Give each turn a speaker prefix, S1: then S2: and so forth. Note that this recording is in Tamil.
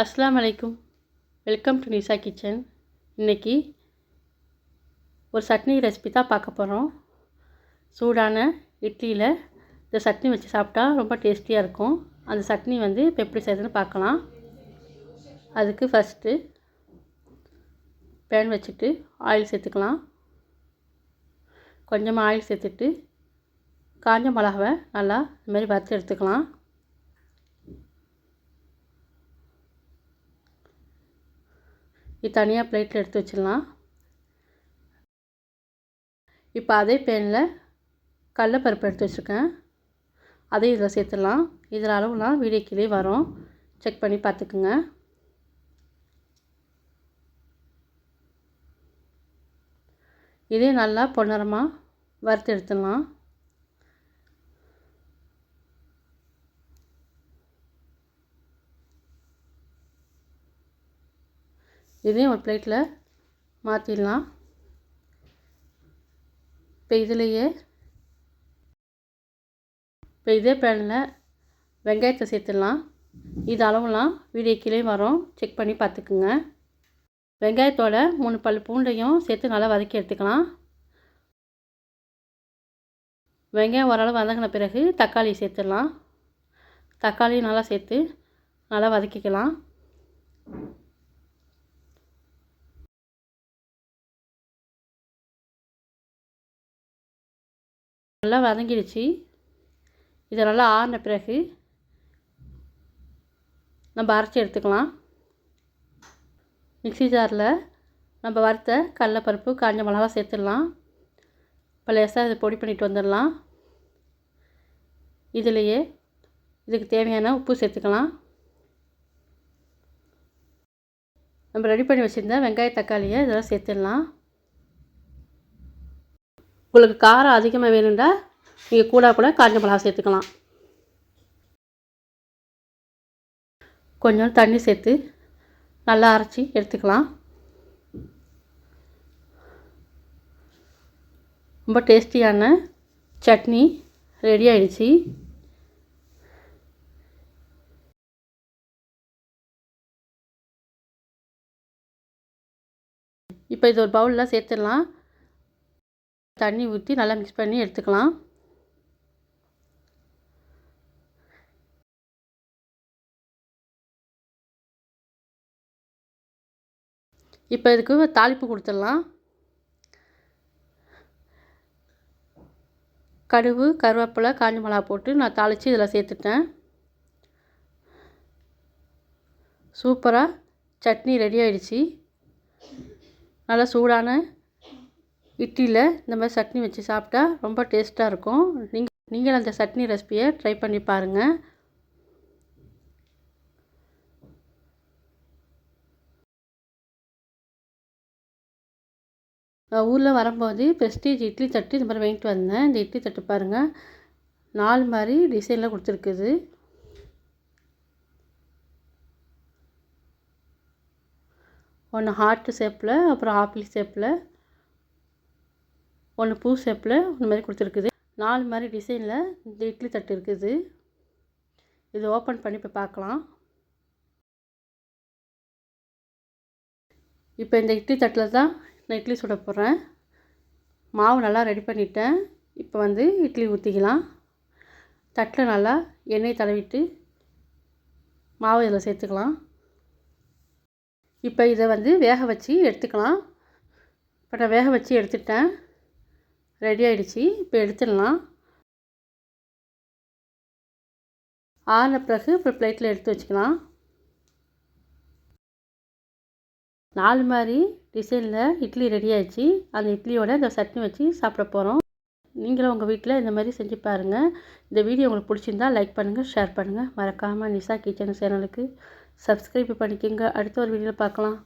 S1: அஸ்ஸலாமு அலைக்கும். Welcome to Nisa kitchen. இன்றைக்கி ஒரு சட்னி ரெசிபி தான் பார்க்க போகிறோம். சூடான இட்லியில் இந்த சட்னி வச்சு சாப்பிட்டா ரொம்ப டேஸ்டியாக இருக்கும். அந்த சட்னி இப்போ எப்படி செய்யுதுன்னு பார்க்கலாம். அதுக்கு ஃபஸ்ட்டு பேன் வச்சுட்டு ஆயில் சேர்த்துக்கலாம். கொஞ்சமாக ஆயில் சேர்த்துட்டு காஞ்ச மிளகாவை நல்லா இதுமாரி வறுத்து எடுத்துக்கலாம். இது தனியாக பிளேட்டில் எடுத்து வச்சிடலாம். இப்போ அதே பேனில் கடலைப்பருப்பு எடுத்து வச்சுருக்கேன். அதையும் இதில் சேர்த்துடலாம். இதில் அளவுலாம் வீடியோ கீழே வரும், செக் பண்ணி பார்த்துக்குங்க. இதே நல்லா பொன்னரமாக வறுத்து எடுத்துடலாம். இதையும் ஒரு பிளேட்டில் மாற்றிடலாம். இப்போ இதே பேனில் வெங்காயத்தை சேர்த்துடலாம். இது அளவுலாம் வீடியோ கீழே வரும், செக் பண்ணி பார்த்துக்குங்க. வெங்காயத்தோட 3 பல் பூண்டையும் சேர்த்து நல்லா வதக்கி எடுத்துக்கலாம். வெங்காயம் ஓரளவு வதங்கின பிறகு தக்காளி சேர்த்துடலாம். தக்காளியும் நல்லா சேர்த்து நல்லா வதக்கிக்கலாம். நல்லா வதங்கிடுச்சு. இதை நல்லா ஆறின பிறகு நம்ம அரைச்சி எடுத்துக்கலாம். மிக்ஸி ஜாரில் நம்ம வறுத்த கடலைப்பருப்பு காஞ்ச மிளகா சேர்த்துடலாம். இப்போ லேசாக இதை பொடி பண்ணிட்டு வந்துடலாம். இதுலேயே இதுக்கு தேவையான உப்பு சேர்த்துக்கலாம். நம்ம ரெடி பண்ணி வச்சுருந்த வெங்காய தக்காளியை இதெல்லாம் சேர்த்துடலாம். உங்களுக்கு காரம் அதிகமாக வேணும்னா நீங்கள் கூட காஞ்ச மிளகா சேர்த்துக்கலாம். கொஞ்சம் தண்ணி சேர்த்து நல்லா அரைச்சி எடுத்துக்கலாம். ரொம்ப டேஸ்டியான சட்னி ரெடி ஆயிடுச்சு. இப்போ இது ஒரு பவுலில் சேர்த்துடலாம். தண்ணி ஊற்றி நல்லா மிக்ஸ் பண்ணி எடுத்துக்கலாம். இப்போ இதுக்கு தாளிப்பு கொடுத்துடலாம். கடுகு, கருவேப்பிலை, காஞ்ச மிளகா போட்டு நான் தாளித்து இதில் சேர்த்துட்டேன். சூப்பராக சட்னி ரெடி ஆயிடுச்சு. நல்லா சூடான இட்லியில் இந்த மாதிரி சட்னி வச்சு சாப்பிட்டா ரொம்ப டேஸ்ட்டாக இருக்கும். நீங்கள் அந்த சட்னி ரெசிபியை ட்ரை பண்ணி பாருங்கள். ஊரில் வரும்போது ப்ரெஸ்டீஜ் இட்லி தட்டு இந்த மாதிரி வாங்கிட்டு வந்தேன். இந்த இட்லி தட்டு பாருங்கள், 4 மாதிரி டிசைனில் கொடுத்துருக்குது. ஒன்று ஹார்ட் ஷேப்பில், அப்புறம் ஆப்பிள் ஷேப்பில், ஒன்று பூ ஷேப்பில் இந்த மாதிரி கொடுத்துருக்குது. 4 மாதிரி டிசைனில் இந்த இட்லி தட்டு இருக்குது. இது ஓப்பன் பண்ணி இப்போ பார்க்கலாம். இப்போ இந்த இட்லி தட்டில் தான் நான் இட்லி சுட போகிறேன். மாவு நல்லா ரெடி பண்ணிட்டேன். இப்போ இட்லி ஊற்றிக்கலாம். தட்டில் நல்லா எண்ணெய் தடவிட்டு மாவு இதில் சேர்த்துக்கலாம். இப்போ இதை வேக வச்சு எடுத்துக்கலாம். இப்போ நான் வேக வச்சு எடுத்துட்டேன். ரெடி ஆகிடுச்சு. இப்போ எடுத்துடலாம். ஆறின பிறகு இப்போ பிளேட்டில் எடுத்து வச்சுக்கலாம். 4 மாதிரி டிசைனில் இட்லி ரெடி ஆகிடுச்சு. அந்த இட்லியோட இந்த சட்னி வச்சு சாப்பிட போகிறோம். நீங்களும் உங்கள் வீட்டில் இந்த மாதிரி செஞ்சு பாருங்கள். இந்த வீடியோ உங்களுக்கு பிடிச்சிருந்தால் லைக் பண்ணுங்கள், ஷேர் பண்ணுங்கள். மறக்காமல் நிசா கிச்சன் சேனலுக்கு சப்ஸ்கிரைப் பண்ணிக்கோங்க. அடுத்த ஒரு வீடியோவில் பார்க்கலாம்.